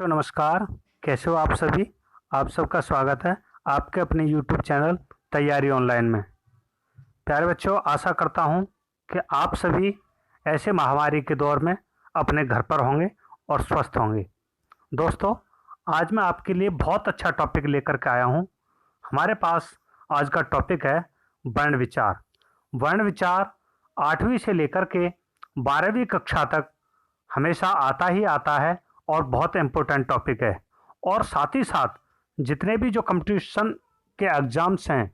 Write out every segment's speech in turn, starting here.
तो नमस्कार। कैसे हो आप सभी। आप सबका स्वागत है आपके अपने YouTube चैनल तैयारी ऑनलाइन में। प्यारे बच्चों, आशा करता हूं कि आप सभी ऐसे महामारी के दौर में अपने घर पर होंगे और स्वस्थ होंगे। दोस्तों, आज मैं आपके लिए बहुत अच्छा टॉपिक लेकर के आया हूं। हमारे पास आज का टॉपिक है वर्ण विचार। वर्ण विचार 8वीं से लेकर के 12वीं कक्षा तक हमेशा आता ही आता है और बहुत इम्पोर्टेंट टॉपिक है। और साथ ही साथ जितने भी जो कंपटीशन के एग्ज़ाम्स हैं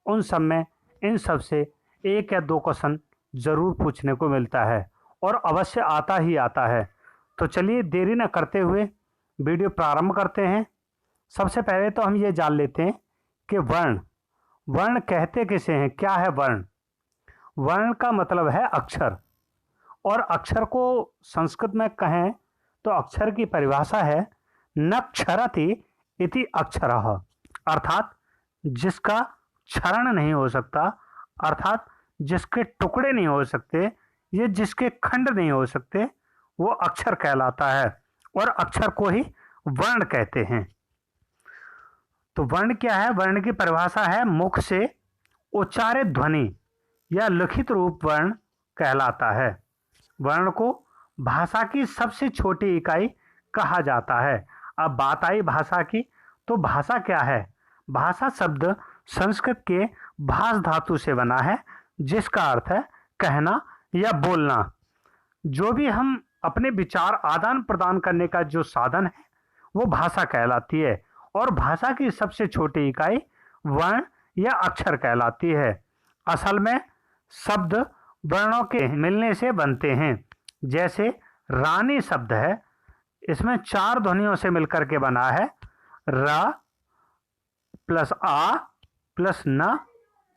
उन सब में इन सब से एक या दो क्वेश्चन ज़रूर पूछने को मिलता है और अवश्य आता ही आता है। तो चलिए देरी न करते हुए वीडियो प्रारंभ करते हैं। सबसे पहले तो हम ये जान लेते हैं कि वर्ण वर्ण कहते किसे हैं। क्या है वर्ण? वर्ण का मतलब है अक्षर, और अक्षर को संस्कृत में कहें तो अक्षर की परिभाषा है नक्षरति इति अक्षरः, अर्थात जिसका क्षरण नहीं हो सकता, अर्थात जिसके टुकड़े नहीं हो सकते, ये जिसके खंड नहीं हो सकते, वो अक्षर कहलाता है और अक्षर को ही वर्ण कहते हैं। तो वर्ण क्या है? वर्ण की परिभाषा है मुख से उच्चारित ध्वनि या लिखित रूप वर्ण कहलाता है। वर्ण को भाषा की सबसे छोटी इकाई कहा जाता है। अब बात आई भाषा की, तो भाषा क्या है? भाषा शब्द संस्कृत के भाष धातु से बना है, जिसका अर्थ है कहना या बोलना। जो भी हम अपने विचार आदान प्रदान करने का जो साधन है वो भाषा कहलाती है, और भाषा की सबसे छोटी इकाई वर्ण या अक्षर कहलाती है। असल में शब्द वर्णों के मिलने से बनते हैं। जैसे रानी शब्द है, इसमें 4 ध्वनियों से मिलकर के बना है। र प्लस आ प्लस न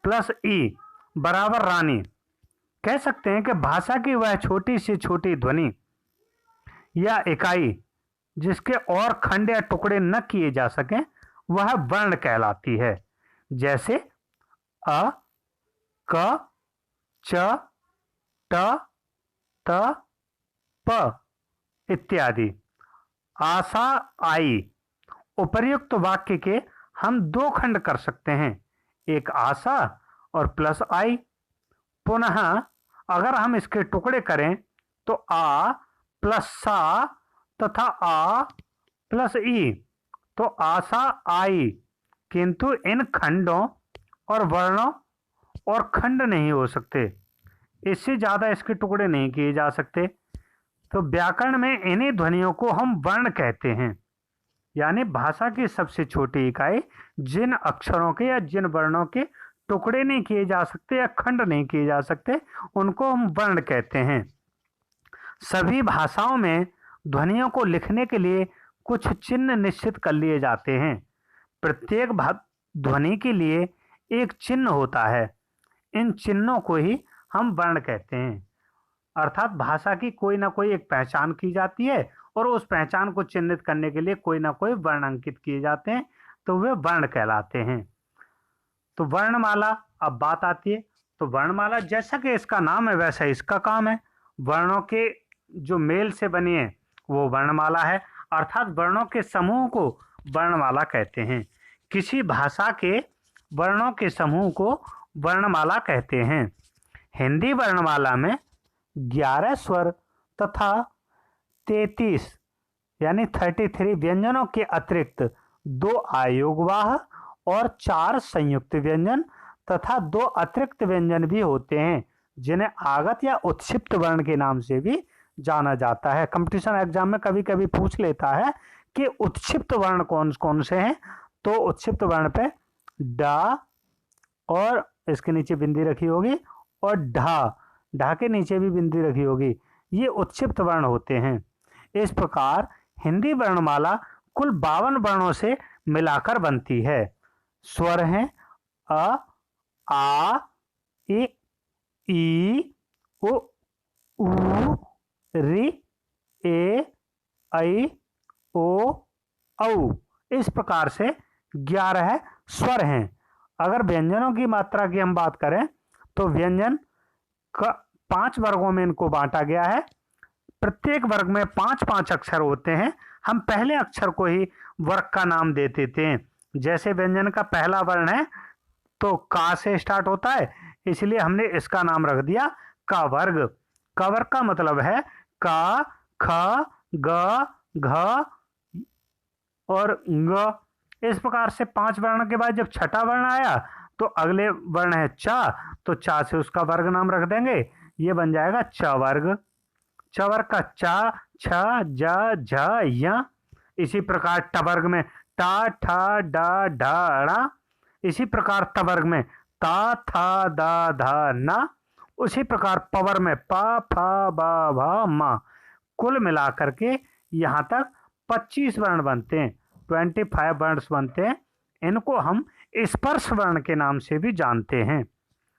प्लस ई बराबर रानी। कह सकते हैं कि भाषा की वह छोटी से छोटी ध्वनि या इकाई जिसके और खंड या टुकड़े न किए जा सकें वह वर्ण कहलाती है। जैसे अ, क, च, ट, त, प इत्यादि। आशा आई। उपर्युक्त वाक्य के हम 2 खंड कर सकते हैं, एक आशा और प्लस आई। पुनः अगर हम इसके टुकड़े करें तो आ प्लस सा तथा आ प्लस ई, तो आशा आई। किंतु इन खंडों और वर्णों और खंड नहीं हो सकते, इससे ज़्यादा इसके टुकड़े नहीं किए जा सकते। तो व्याकरण में इन्हीं ध्वनियों को हम वर्ण कहते हैं, यानी भाषा की सबसे छोटी इकाई जिन अक्षरों के या जिन वर्णों के टुकड़े नहीं किए जा सकते या खंड नहीं किए जा सकते उनको हम वर्ण कहते हैं। सभी भाषाओं में ध्वनियों को लिखने के लिए कुछ चिन्ह निश्चित कर लिए जाते हैं। प्रत्येक ध्वनि के लिए एक चिन्ह होता है। इन चिन्हों को ही हम वर्ण कहते हैं, अर्थात भाषा की कोई ना कोई एक पहचान की जाती है और उस पहचान को चिन्हित करने के लिए कोई ना कोई वर्ण अंकित किए जाते हैं, तो वे वर्ण कहलाते हैं। तो वर्णमाला, अब बात आती है। तो वर्णमाला जैसा कि इसका नाम है वैसा इसका काम है। वर्णों के जो मेल से बनी है वो वर्णमाला है, अर्थात वर्णों के समूह को वर्णमाला कहते हैं। किसी भाषा के वर्णों के समूह को वर्णमाला कहते हैं। हिंदी वर्णमाला में 11 स्वर तथा 33 यानी 33 व्यंजनों के अतिरिक्त 2 आयोगवाह और 4 संयुक्त व्यंजन तथा 2 अतिरिक्त व्यंजन भी होते हैं, जिन्हें आगत या उत्क्षिप्त वर्ण के नाम से भी जाना जाता है। कंपटीशन एग्जाम में कभी कभी पूछ लेता है कि उत्क्षिप्त वर्ण कौन कौन से हैं। तो उत्क्षिप्त वर्ण पे डा और इसके नीचे बिंदी रखी होगी और ढा के नीचे भी बिंदी रखी होगी, ये उत्क्षिप्त वर्ण होते हैं। इस प्रकार हिंदी वर्णमाला कुल 52 वर्णों से मिलाकर बनती है। स्वर हैं अ, आ, ई, उ, रि, ए, ऐ, ओ, औ। इस प्रकार से 11 स्वर हैं। अगर व्यंजनों की मात्रा की हम बात करें तो व्यंजन 5 वर्गों में इनको बांटा गया है। प्रत्येक वर्ग में 5-5 अक्षर होते हैं। हम पहले अक्षर को ही वर्ग का नाम दे देते हैं। जैसे व्यंजन का पहला वर्ण है तो का से स्टार्ट होता है, इसलिए हमने इसका नाम रख दिया का वर्ग। का वर्ग का मतलब है का, ख, ग, घ और ग। इस प्रकार से 5 वर्ण के बाद जब छठा वर्ण आया तो अगले वर्ण है चा, तो चा से उसका वर्ग नाम रख देंगे, ये बन जाएगा च वर्ग। च वर्ग का चा, छ, ज, झ, य। इसी प्रकार ट वर्ग में टा, ठा, डा, ढा, ड़ा। इसी प्रकार त वर्ग में ता, था, दा, धा, ना। उसी प्रकार प वर्ग में पा, फा, बा, भा, मा। कुल मिलाकर के यहाँ तक 25 वर्ण बनते हैं, 25 वर्ण बनते हैं। इनको हम स्पर्श वर्ण के नाम से भी जानते हैं।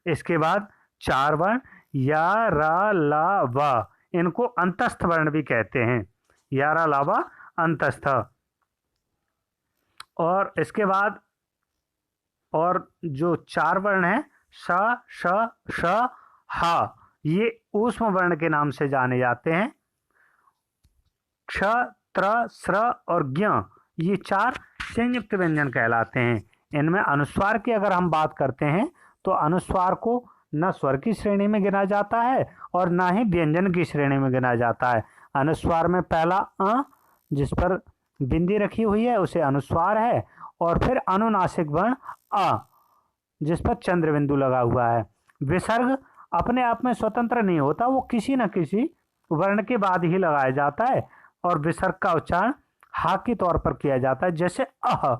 इसके बाद 4 वर्ण या, रा, ला, वा, इनको अंतस्थ वर्ण भी कहते हैं। या, रा, ला, वा अंतस्थ। और इसके बाद और जो 4 वर्ण है स, श, श, हा, ये ऊष्म वर्ण के नाम से जाने जाते हैं। क्ष, त्र, स्र और ज्ञ, ये 4 संयुक्त व्यंजन कहलाते हैं। इनमें अनुस्वार की अगर हम बात करते हैं तो अनुस्वार को न स्वर की श्रेणी में गिना जाता है और ना ही व्यंजन की श्रेणी में गिना जाता है। अनुस्वार में पहला अ जिस पर बिंदी रखी हुई है उसे अनुस्वार है, और फिर अनुनासिक वर्ण अ जिस पर चंद्र बिंदु लगा हुआ है। विसर्ग अपने आप में स्वतंत्र नहीं होता, वो किसी न किसी वर्ण के बाद ही लगाया जाता है और विसर्ग का उच्चारण हा के तौर पर किया जाता है, जैसे अह।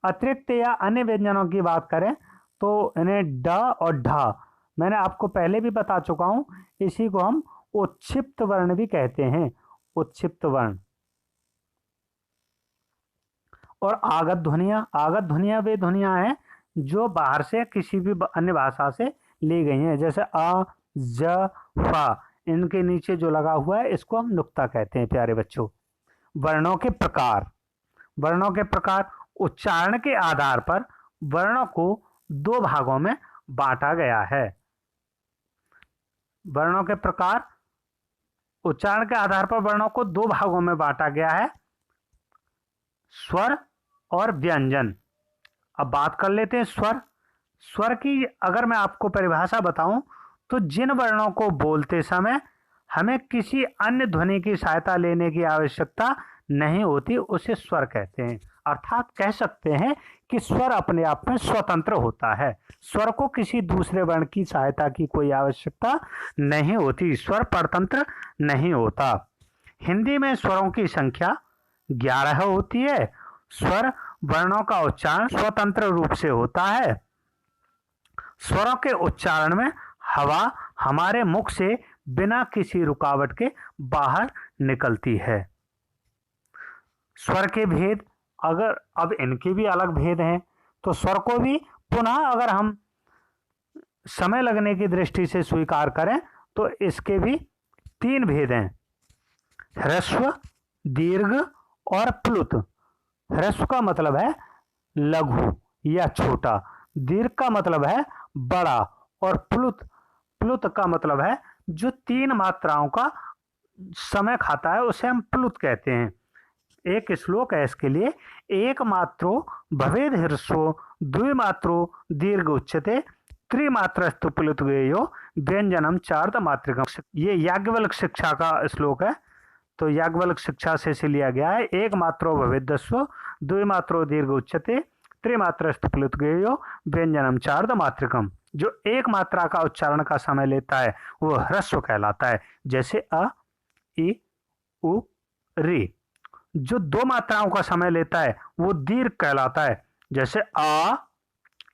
अतिरिक्त या अन्य व्यंजनों की बात करें तो इन्हें ड और ढ मैंने आपको पहले भी बता चुका हूं, इसी को हम उच्छिप्त वर्ण भी कहते हैं, उच्छिप्त वर्ण। और आगत ध्वनियां, आगत ध्वनियां वे ध्वनियां हैं जो बाहर से किसी भी अन्य भाषा से ली गई हैं, जैसे अ, ज, फा, इनके नीचे जो लगा हुआ है इसको हम नुक्ता कहते हैं प्यारे बच्चों। वर्णों के प्रकार, वर्णों के प्रकार उच्चारण के आधार पर वर्णों को 2 भागों में बांटा गया है। वर्णों के प्रकार उच्चारण के आधार पर वर्णों को 2 भागों में बांटा गया है, स्वर और व्यंजन। अब बात कर लेते हैं स्वर। स्वर की अगर मैं आपको परिभाषा बताऊं तो जिन वर्णों को बोलते समय हमें किसी अन्य ध्वनि की सहायता लेने की आवश्यकता नहीं होती उसे स्वर कहते हैं। अर्थात कह सकते हैं कि स्वर अपने आप में स्वतंत्र होता है, स्वर को किसी दूसरे वर्ण की सहायता की कोई आवश्यकता नहीं होती, स्वर परतंत्र नहीं होता। हिंदी में स्वरों की संख्या 11 होती है। स्वर वर्णों का उच्चारण स्वतंत्र रूप से होता है। स्वरों के उच्चारण में हवा हमारे मुख से बिना किसी रुकावट के बाहर निकलती है। स्वर के भेद, अगर अब इनके भी अलग भेद हैं तो स्वर को भी पुनः अगर हम समय लगने की दृष्टि से स्वीकार करें तो इसके भी 3 भेद हैं, ह्रस्व, दीर्घ और प्लुत। ह्रस्व का मतलब है लघु या छोटा, दीर्घ का मतलब है बड़ा, और प्लुत, प्लुत का मतलब है जो 3 मात्राओं का समय खाता है उसे हम प्लुत कहते हैं। एक श्लोक है इसके लिए, एक मात्रो भवेद ह्रस्वो द्विमात्रो दीर्घ उच्यते त्रिमात्रस्तु प्लुत गेयो व्यंजनम चार्द मात्रिकम। ये याज्ञवल्क्य शिक्षा का श्लोक है, तो याज्ञवल्क्य शिक्षा से इसे लिया गया है। एक मात्रो भवेद ह्रस्वो द्विमात्रो दीर्घ उच्यते त्रिमात्रस्तु प्लुत गेयो व्यंजनम चार्द मात्रिकम। जो एक मात्रा का उच्चारण का समय लेता है वो ह्रस्व कहलाता है, जैसे अ, इ, उ, री। जो 2 मात्राओं का समय लेता है वो दीर्घ कहलाता है, जैसे आ,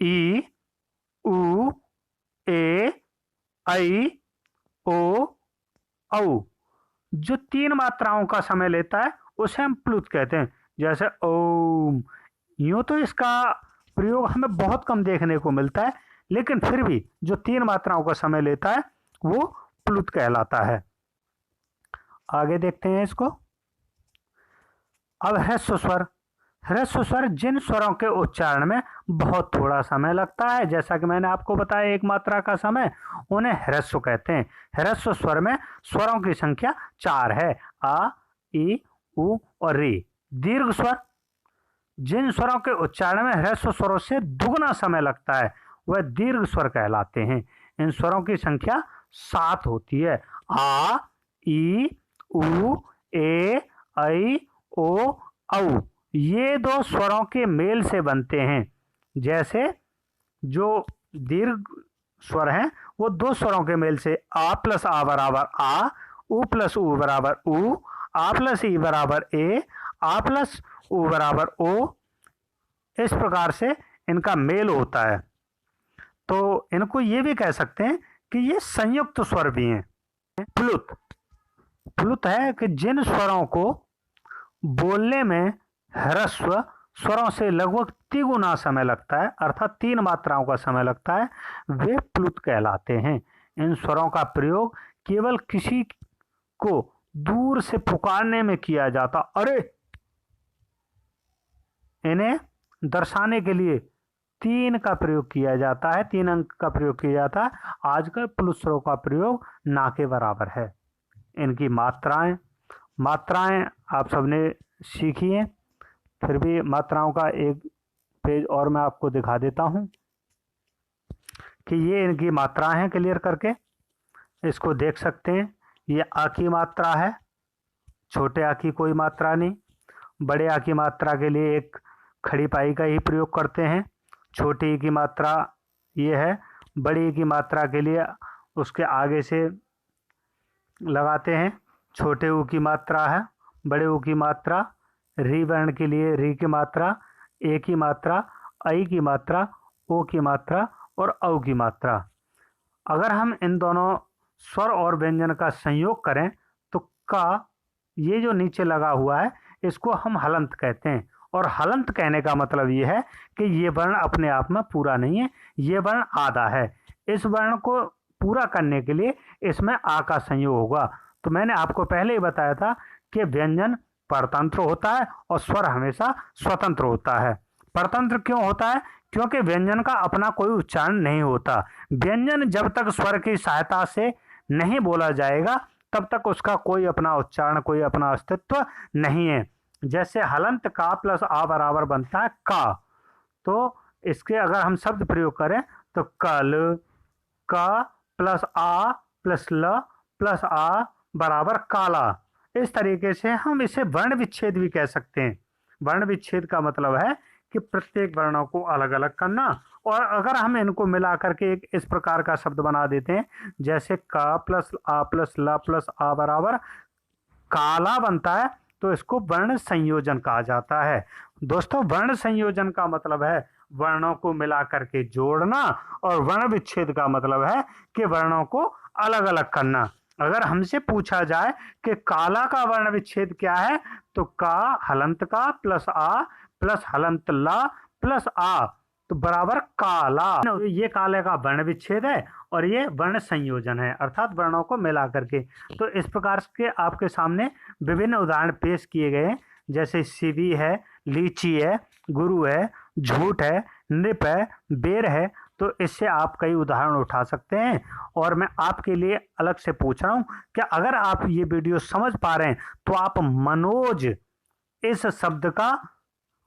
ई, उ, ए, ऐ, ओ, औ। जो 3 मात्राओं का समय लेता है उसे हम प्लुत कहते हैं, जैसे ओम। यूं तो इसका प्रयोग हमें बहुत कम देखने को मिलता है, लेकिन फिर भी जो 3 मात्राओं का समय लेता है वो प्लुत कहलाता है। आगे देखते हैं इसको। अब ह्रस्व स्वर, ह्रस्व स्वर जिन स्वरों के उच्चारण में बहुत थोड़ा समय लगता है, जैसा कि मैंने आपको बताया एक मात्रा का समय, उन्हें ह्रस्व कहते हैं। ह्रस्व स्वर में स्वरों की संख्या 4 है, आ, ई, उ और री। दीर्घ स्वर जिन स्वरों के उच्चारण में ह्रस्व स्वरों से दुगना समय लगता है वह दीर्घ स्वर कहलाते हैं। इन स्वरों की संख्या 7 होती है। आ, ई, उ, ए, ऐ, ओ, औ। ये दो स्वरों के मेल से बनते हैं। जैसे जो दीर्घ स्वर हैं वो दो स्वरों के मेल से आ प्लस आ बराबर आ, उ प्लस उ बराबर उ, आ प्लस ई बराबर ए, आ प्लस उ बराबर ओ। इस प्रकार से इनका मेल होता है। तो इनको ये भी कह सकते हैं कि ये संयुक्त स्वर भी हैं। प्लुत प्लुत है कि जिन स्वरों को बोलने में ह्रस्व स्वरों से लगभग तिगुना समय लगता है, अर्थात 3 मात्राओं का समय लगता है, वे प्लुत कहलाते हैं। इन स्वरों का प्रयोग केवल किसी को दूर से पुकारने में किया जाता। अरे, इन्हें दर्शाने के लिए 3 का प्रयोग किया जाता है, 3 अंक का प्रयोग किया जाता है। आजकल प्लुत स्वरों का प्रयोग ना के बराबर है। इनकी मात्राएं आप सबने सीखी हैं, फिर भी मात्राओं का एक पेज और मैं आपको दिखा देता हूं कि ये इनकी मात्राएं हैं। क्लियर करके इसको देख सकते हैं। ये आ की मात्रा है, छोटे आ की कोई मात्रा नहीं। बड़े आ की मात्रा के लिए एक खड़ी पाई का ही प्रयोग करते हैं। छोटी ई की मात्रा ये है, बड़ी ई की मात्रा के लिए उसके आगे से लगाते हैं। छोटे ऊ की मात्रा है, बड़े ऊ की मात्रा। री वर्ण के लिए री की मात्रा, ए की मात्रा, ऐ की मात्रा, ओ की मात्रा और औ की मात्रा। अगर हम इन दोनों स्वर और व्यंजन का संयोग करें तो का, ये जो नीचे लगा हुआ है इसको हम हलंत कहते हैं। और हलंत कहने का मतलब ये है कि ये वर्ण अपने आप में पूरा नहीं है, ये वर्ण आधा है। इस वर्ण को पूरा करने के लिए इसमें आ का संयोग होगा। तो मैंने आपको पहले ही बताया था कि व्यंजन परतंत्र होता है और स्वर हमेशा स्वतंत्र होता है। परतंत्र क्यों होता है? क्योंकि व्यंजन का अपना कोई उच्चारण नहीं होता। व्यंजन जब तक स्वर की सहायता से नहीं बोला जाएगा तब तक उसका कोई अपना उच्चारण, कोई अपना अस्तित्व नहीं है। जैसे हलंत का प्लस आ बराबर बनता है का, तो इसके अगर हम शब्द प्रयोग करें तो कल, का प्लस आ प्लस ल प्लस आ बराबर काला। इस तरीके से हम इसे वर्ण विच्छेद भी कह सकते हैं। वर्ण विच्छेद का मतलब है कि प्रत्येक वर्णों को अलग अलग करना, और अगर हम इनको मिला करके एक इस प्रकार का शब्द बना देते हैं, जैसे का प्लस आ प्लस ल प्लस आ बराबर काला बनता है, तो इसको वर्ण संयोजन कहा जाता है। दोस्तों, वर्ण संयोजन का मतलब है वर्णों को मिला करके जोड़ना, और वर्ण विच्छेद का मतलब है कि वर्णों को अलग अलग करना। अगर हमसे पूछा जाए कि काला का वर्ण विच्छेद क्या है, तो का हलंत का प्लस आ प्लस हलंत ला प्लस आ तो बराबर काला। ये काले का वर्ण विच्छेद है और ये वर्ण संयोजन है, अर्थात वर्णों को मिला करके। तो इस प्रकार के आपके सामने विभिन्न उदाहरण पेश किए गए हैं, जैसे सीवी है, लीची है, गुरु है, झूठ है, नृप है, बेर है। तो इससे आप कई उदाहरण उठा सकते हैं। और मैं आपके लिए अलग से पूछ रहा हूं कि अगर आप ये वीडियो समझ पा रहे हैं तो आप मनोज इस शब्द का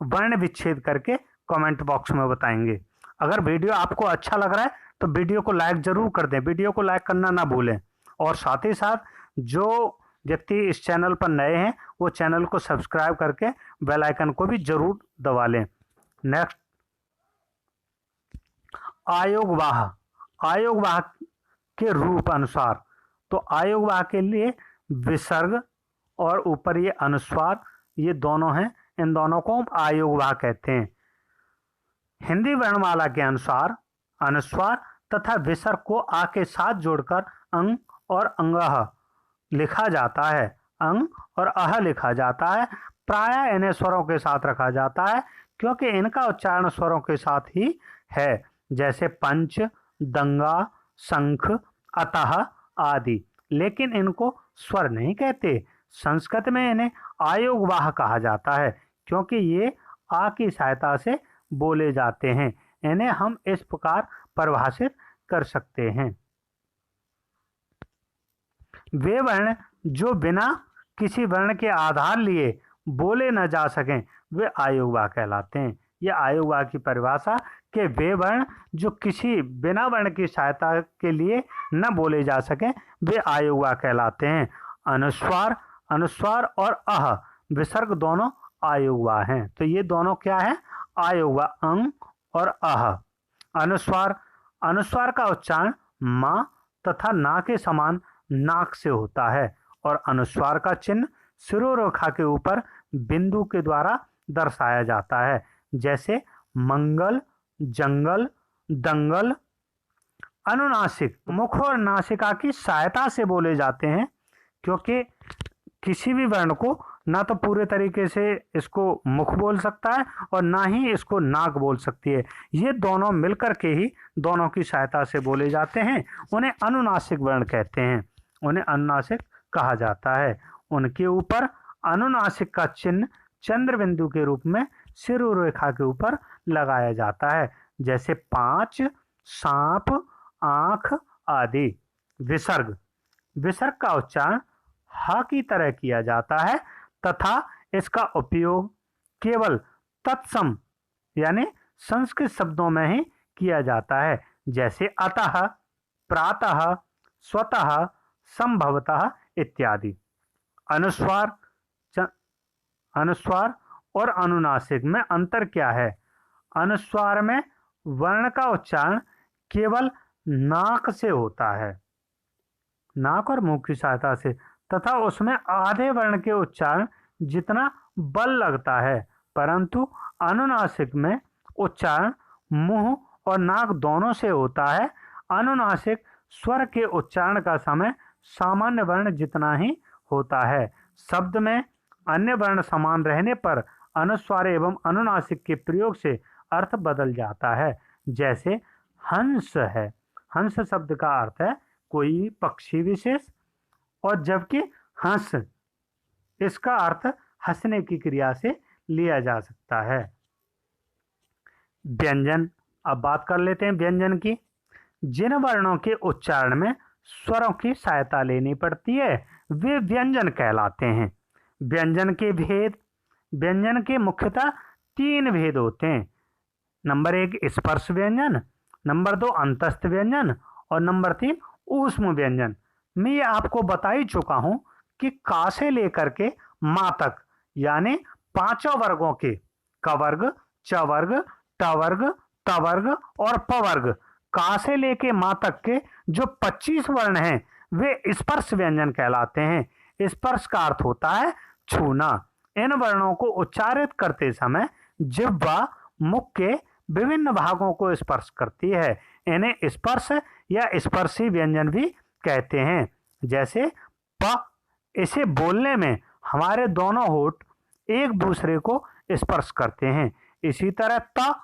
वर्ण विच्छेद करके कमेंट बॉक्स में बताएंगे। अगर वीडियो आपको अच्छा लग रहा है तो वीडियो को लाइक जरूर कर दें, वीडियो को लाइक करना ना भूलें। और साथ ही साथ जो व्यक्ति इस चैनल पर नए हैं वो चैनल को सब्सक्राइब करके बेल आइकन को भी जरूर दबा लें। नेक्स्ट, आयोगवाह। आयोगवाह के रूप अनुसार, तो आयोगवाह के लिए विसर्ग और ऊपर ये अनुस्वार, ये दोनों हैं, इन दोनों को हम आयोगवाह कहते हैं। हिंदी वर्णमाला के अनुसार अनुस्वार तथा विसर्ग को आ के साथ जोड़कर अंग और अंगह लिखा जाता है, अंग और अह लिखा जाता है। प्रायः इन्हें स्वरों के साथ रखा जाता है क्योंकि इनका उच्चारण स्वरों के साथ ही है, जैसे पंच, दंगा, शंख, अतः आदि। लेकिन इनको स्वर नहीं कहते। संस्कृत में इन्हें आयोगवाह कहा जाता है क्योंकि ये आ की सहायता से बोले जाते हैं। इन्हें हम इस प्रकार परिभाषित कर सकते हैं। वे वर्ण जो बिना किसी वर्ण के आधार लिए बोले न जा सकें वे आयुर्वाक कहलाते हैं। ये आयुर्वाक की परिभाषा के वे वर्ण जो किसी बिना वर्ण की सहायता के लिए न बोले जा सकें वे आयुर्वाक कहलाते हैं। अनुस्वार अनुस्वार और अह विसर्ग दोनों आयुर्वा हैं। तो ये दोनों क्या है? आयुर्वा, अंग और अह। अनुस्वार अनुस्वार का उच्चारण मां तथा ना के समान नाक से होता है और अनुस्वार का चिन्ह शिरोरेखा के ऊपर बिंदु के द्वारा दर्शाया जाता है, जैसे मंगल, जंगल, दंगल। अनुनासिक मुख और नासिका की सहायता से बोले जाते हैं, क्योंकि किसी भी वर्ण को ना तो पूरे तरीके से इसको मुख बोल सकता है और ना ही इसको नाक बोल सकती है। ये दोनों मिलकर के ही दोनों की सहायता से बोले जाते हैं। उन्हें अनुनासिक वर्ण कहते हैं, उन्हें अनुनासिक कहा जाता है। उनके ऊपर अनुनासिक का चिन्ह चंद्र बिंदु के रूप में शिरोरेखा के ऊपर लगाया जाता है, जैसे 5, सांप, आंख आदि। विसर्ग विसर्ग का उच्चारण हा की तरह किया जाता है तथा इसका उपयोग केवल तत्सम यानी संस्कृत शब्दों में ही किया जाता है, जैसे अतः, प्रातः, स्वतः, संभवतः इत्यादि। अनुस्वार अनुस्वार और अनुनासिक में अंतर क्या है? अनुस्वार में वर्ण का उच्चारण केवल नाक से होता है, नाक और मुंह की सहायता से, तथा उसमें आधे वर्ण के उच्चारण जितना बल लगता है, परंतु अनुनासिक में उच्चारण मुंह और नाक दोनों से होता है। अनुनासिक स्वर के उच्चारण का समय सामान्य वर्ण जितना ही होता है। शब्द में अन्य वर्ण समान रहने पर अनुस्वार एवं अनुनासिक के प्रयोग से अर्थ बदल जाता है, जैसे हंस है। हंस शब्द का अर्थ है कोई पक्षी विशेष, और जबकि हंस इसका अर्थ हंसने की क्रिया से लिया जा सकता है। व्यंजन, अब बात कर लेते हैं व्यंजन की। जिन वर्णों के उच्चारण में स्वरों की सहायता लेनी पड़ती है वे व्यंजन कहलाते हैं। व्यंजन के भेद, व्यंजन के मुख्यतः 3 भेद होते हैं। नंबर 1 स्पर्श व्यंजन, नंबर 2 अंतस्थ व्यंजन और नंबर 3 ऊष्म व्यंजन। मैं ये आपको बता ही चुका हूं कि का से लेकर के मा तक यानी 5 वर्गों के क वर्ग, च वर्ग, ट वर्ग, त वर्ग और प वर्ग, का से लेके मा तक के जो 25 वर्ण हैं वे स्पर्श व्यंजन कहलाते हैं। स्पर्श का अर्थ होता है छूना। इन वर्णों को उच्चारित करते समय जिह्वा मुख के विभिन्न भागों को स्पर्श करती है। इन्हें स्पर्श या स्पर्शी व्यंजन भी कहते हैं। जैसे प, इसे बोलने में हमारे दोनों होंठ एक दूसरे को स्पर्श करते हैं। इसी तरह त,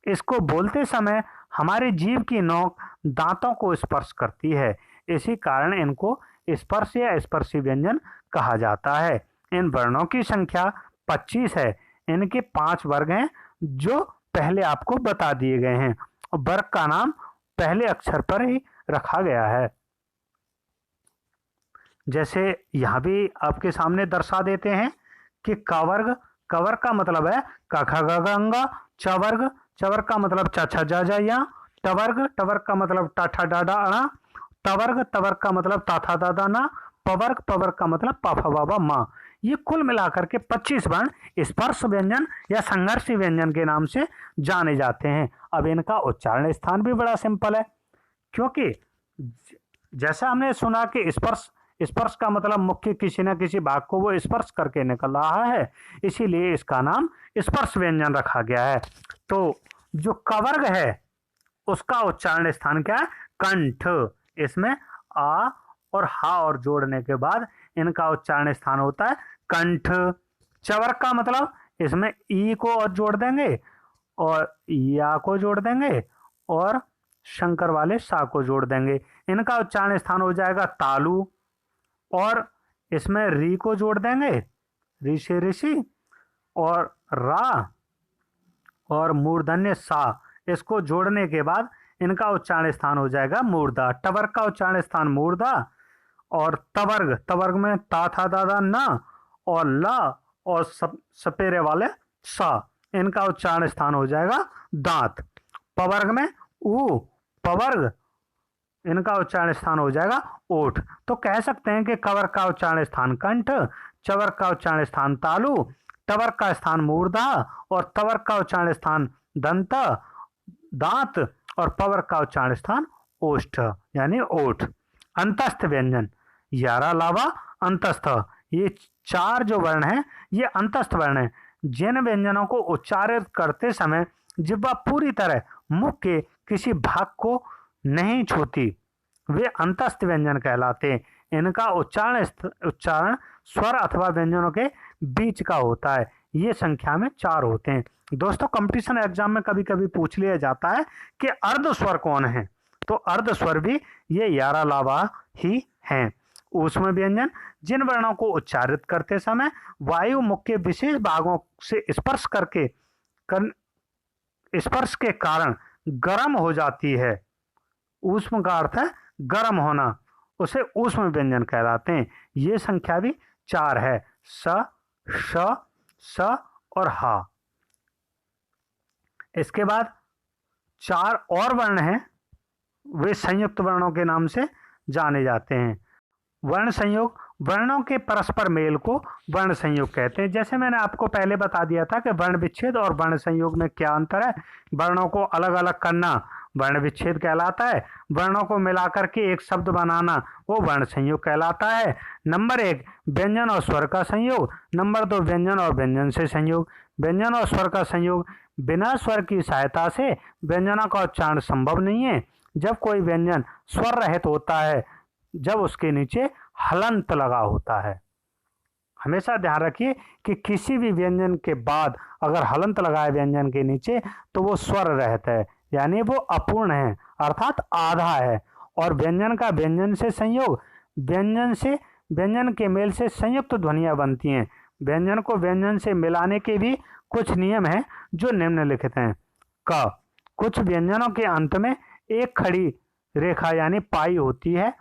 इसको बोलते समय हमारी जीभ की नोक दांतों को स्पर्श करती है। इसी कारण इनको स्पर्श या स्पर्शी व्यंजन कहा जाता है। इन वर्णों की संख्या 25 है। इनके 5 वर्ग हैं जो पहले आपको बता दिए गए हैं और वर्ग का नाम पहले अक्षर पर ही रखा गया है। जैसे यहां भी आपके सामने दर्शा देते हैं कि क वर्ग, क वर्ग का मतलब है क ख ग घ ङ। च वर्ग, च वर्ग का मतलब च छ ज झ य। ट वर्ग, ट वर्ग का मतलब ट ठ ड ढ ण। त वर्ग, त वर्ग का मतलब ता था दा दा ना। प वर्ग, प वर्ग का मतलब प फ ब ब म। ये कुल मिलाकर के 25 वर्ण स्पर्श व्यंजन या संघर्षी व्यंजन के नाम से जाने जाते हैं। अब इनका उच्चारण स्थान भी बड़ा सिंपल है, क्योंकि जैसा हमने सुना कि स्पर्श, स्पर्श का मतलब मुख्य किसी न किसी भाग को वो स्पर्श करके निकल रहा है, इसीलिए इसका नाम स्पर्श व्यंजन रखा गया है। तो जो क वर्ग है उसका उच्चारण स्थान क्या है? कंठ। इसमें आ और हा और जोड़ने के बाद इनका उच्चारण स्थान होता है कंठ। च वर्ग का मतलब इसमें ई को और जोड़ देंगे और या को जोड़ देंगे और शंकर वाले सा को जोड़ देंगे। इनका उच्चारण स्थान हो जाएगा तालु, और इसमें री को जोड़ देंगे, ऋषि ऋषि, और रा और मूर्धन्य सा, इसको जोड़ने के बाद इनका उच्चारण स्थान हो जाएगा मूर्धा। टवर्ग का उच्चारण स्थान मूर्धा, और तवर्ग, तवर्ग में ता था दादा न, और ला, और सपेरे वाले सा, इनका उच्चारण स्थान हो जाएगा दांत। पवर्ग में ऊ, पवर्ग, इनका उच्चारण स्थान हो जाएगा ओठ। तो कह सकते हैं कि कवर्ग का उच्चारण स्थान कंठ, चवर्ग का उच्चारण स्थान तालु, टवर्ग का स्थान मूर्धा, और तवर्ग का उच्चारण स्थान दंत, दांत, और पवर्ग का उच्चारण स्थान ओष्ठ यानी ओठ। अंतस्थ व्यंजन, यारा, लावा, अंतस्थ, ये चार जो वर्ण हैं ये अंतस्थ वर्ण हैं, जिन व्यंजनों को उच्चारित करते समय जिह्वा पूरी तरह मुख के किसी भाग को नहीं छूती, वे अंतस्थ व्यंजन कहलाते हैं। इनका उच्चारण स्वर अथवा व्यंजनों के बीच का होता है। ये संख्या में 4 होते हैं। दोस्तों, कंपटीशन एग्जाम में कभी कभी पूछ लिया जाता है कि अर्ध स्वर कौन है, तो अर्ध स्वर भी ये यारा लावा ही हैं। ऊष्म व्यंजन, जिन वर्णों को उच्चारित करते समय वायु मुख के विशेष भागों से स्पर्श के कारण गर्म हो जाती है। ऊष्म का अर्थ है गर्म होना, उसे ऊष्म व्यंजन कहलाते हैं। ये संख्या भी 4 है, स, श, स और हा। इसके बाद 4 और वर्ण हैं, वे संयुक्त वर्णों के नाम से जाने जाते हैं। वर्ण संयोग, वर्णों के परस्पर मेल को वर्ण संयोग कहते हैं। जैसे मैंने आपको पहले बता दिया था कि वर्ण विच्छेद और वर्ण संयोग में क्या अंतर है। वर्णों को अलग अलग करना वर्ण विच्छेद कहलाता है, वर्णों को मिलाकर के एक शब्द बनाना वो वर्ण संयोग कहलाता है। नंबर 1 व्यंजन और स्वर का संयोग, नंबर 2 व्यंजन और व्यंजन से संयोग। व्यंजन और स्वर का संयोग, बिना स्वर की सहायता से व्यंजनों का उच्चारण संभव नहीं है। जब कोई व्यंजन स्वर रहित होता है, जब उसके नीचे हलंत लगा होता है। हमेशा ध्यान रखिए कि किसी भी व्यंजन के बाद अगर हलंत लगा है व्यंजन के नीचे तो वो स्वर रहित है, यानी वो अपूर्ण है, अर्थात आधा है। और व्यंजन का व्यंजन से संयोग, व्यंजन से व्यंजन के मेल से संयुक्त ध्वनियां बनती हैं। व्यंजन को व्यंजन से मिलाने के भी कुछ नियम हैं जो निम्नलिखित हैं। क, कुछ व्यंजनों के अंत में एक खड़ी रेखा यानी पाई होती है।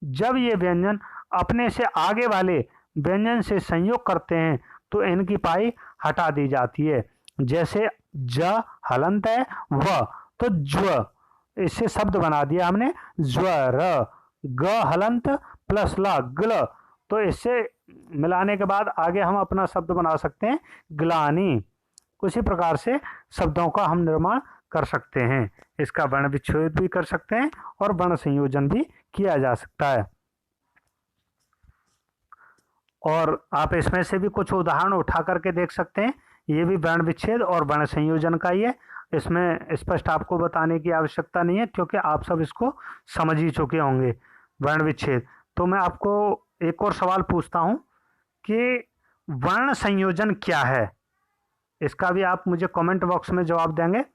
जब ये व्यंजन अपने से आगे वाले व्यंजन से संयोग करते हैं तो इनकी पाई हटा दी जाती है। जैसे ज हलंत है, व तो ज्व, इससे शब्द बना दिया हमने ज्वर। ग हलंत प्लस ला ग्ल, तो इससे मिलाने के बाद आगे हम अपना शब्द बना सकते हैं ग्लानि। उसी प्रकार से शब्दों का हम निर्माण कर सकते हैं। इसका वर्ण विच्छेद भी कर सकते हैं और वर्ण संयोजन भी किया जा सकता है। और आप इसमें से भी कुछ उदाहरण उठा करके देख सकते हैं। ये भी वर्ण विच्छेद और वर्ण संयोजन का ही है, इसमें स्पष्ट आपको बताने की आवश्यकता नहीं है क्योंकि आप सब इसको समझ ही चुके होंगे। वर्ण विच्छेद, तो मैं आपको एक और सवाल पूछता हूं कि वर्ण संयोजन क्या है, इसका भी आप मुझे कमेंट बॉक्स में जवाब देंगे।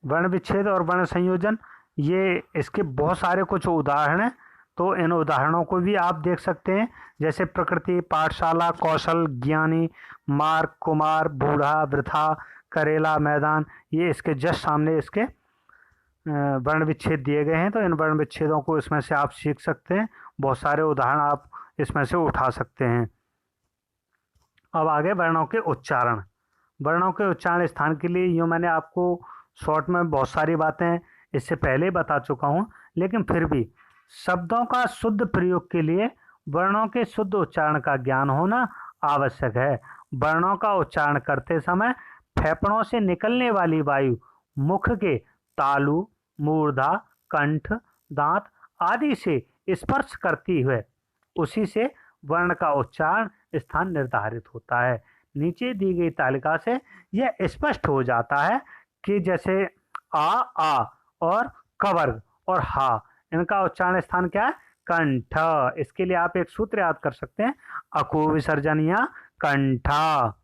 वर्ण विच्छेद और वर्ण संयोजन, ये इसके बहुत सारे कुछ उदाहरण हैं, तो इन उदाहरणों को भी आप देख सकते हैं। जैसे प्रकृति, पाठशाला, कौशल, ज्ञानी, मार्ग, कुमार, बूढ़ा, वृथा, करेला, मैदान, ये इसके जस्ट सामने इसके वर्ण विच्छेद दिए गए हैं। तो इन वर्ण विच्छेदों को इसमें से आप सीख सकते हैं, बहुत सारे उदाहरण आप इसमें से उठा सकते हैं। अब आगे वर्णों के उच्चारण। वर्णों के उच्चारण स्थान के लिए यूँ मैंने आपको शॉर्ट में बहुत सारी बातें इससे पहले बता चुका हूँ, लेकिन फिर भी शब्दों का शुद्ध प्रयोग के लिए वर्णों के शुद्ध उच्चारण का ज्ञान होना आवश्यक है। वर्णों का उच्चारण करते समय फेफड़ों से निकलने वाली वायु मुख के तालु, मूर्धा, कंठ, दांत आदि से स्पर्श करती हुए उसी से वर्ण का उच्चारण स्थान निर्धारित होता है। नीचे दी गई तालिका से यह स्पष्ट हो जाता है कि जैसे आ और कवर्ग और हा, इनका उच्चारण स्थान क्या है? कंठ। इसके लिए आप एक सूत्र याद कर सकते हैं, अकु विसर्जनिया कंठा।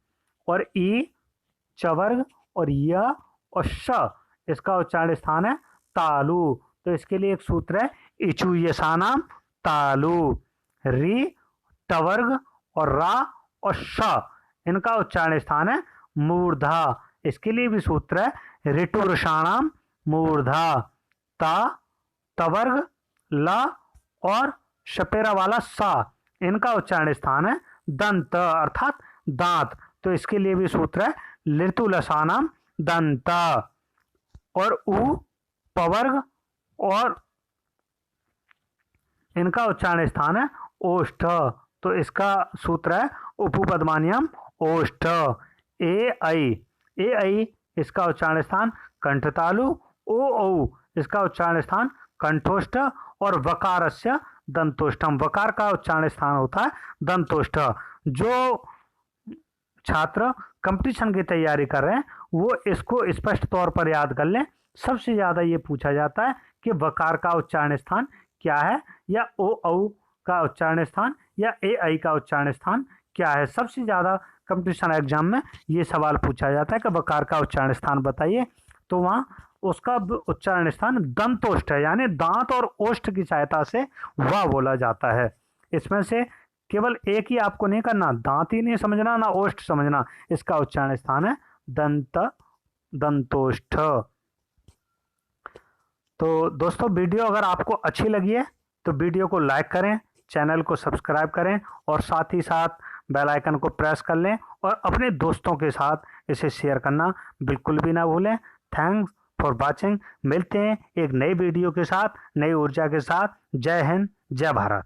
और ई चवर्ग और य और श, इसका उच्चारण स्थान है तालु। तो इसके लिए एक सूत्र है इचु यसानाम तालु। री टवर्ग और रा और श इनका उच्चारण स्थान है मूर्धा। इसके लिए भी सूत्र है ऋटुरषाणाम मूर्धा। ता, तवर्ग, ला और शपेरा वाला सा इनका उच्चारण स्थान है दंत अर्थात दांत। तो इसके लिए भी सूत्र है ऋतुलसानाम दंत। और उ, पवर्ग और इनका उच्चारण स्थान है ओष्ठ। तो इसका सूत्र है उपपदमान्यम ओष्ठ। ए ऐ इसका उच्चारण स्थान कंठतालु। ओ औ इसका उच्चारण स्थान कंठोष्ठ। और वकारस्य दंतोष्ठम, वकार का उच्चारण स्थान होता है दंतोष्ठ। जो छात्र कंपटीशन की तैयारी कर रहे हैं वो इसको स्पष्ट तौर पर याद कर लें। सबसे ज्यादा ये पूछा जाता है कि वकार का उच्चारण स्थान क्या है, या ओ औ का उच्चारण स्थान, या ए ऐ का उच्चारण स्थान क्या है। सबसे ज्यादा कंपटीशन एग्जाम में ये सवाल पूछा जाता है कि वकार का उच्चारण स्थान बताइए। तो वहाँ उसका उच्चारण स्थान दंतोष्ठ है, यानी दांत और ओष्ठ की सहायता से वह बोला जाता है। इसमें से केवल एक ही आपको नहीं करना, दांत ही नहीं समझना ना ओष्ठ समझना। इसका उच्चारण स्थान है दंतोष्ठ। तो दोस्तों वीडियो अगर आपको अच्छी लगी है तो वीडियो को लाइक करें, चैनल को सब्सक्राइब करें और साथ ही साथ बेल आइकन को प्रेस कर लें और अपने दोस्तों के साथ इसे शेयर करना बिल्कुल भी ना भूलें। Thanks for watching. मिलते हैं एक नई वीडियो के साथ, नई ऊर्जा के साथ। जय हिंद, जय भारत।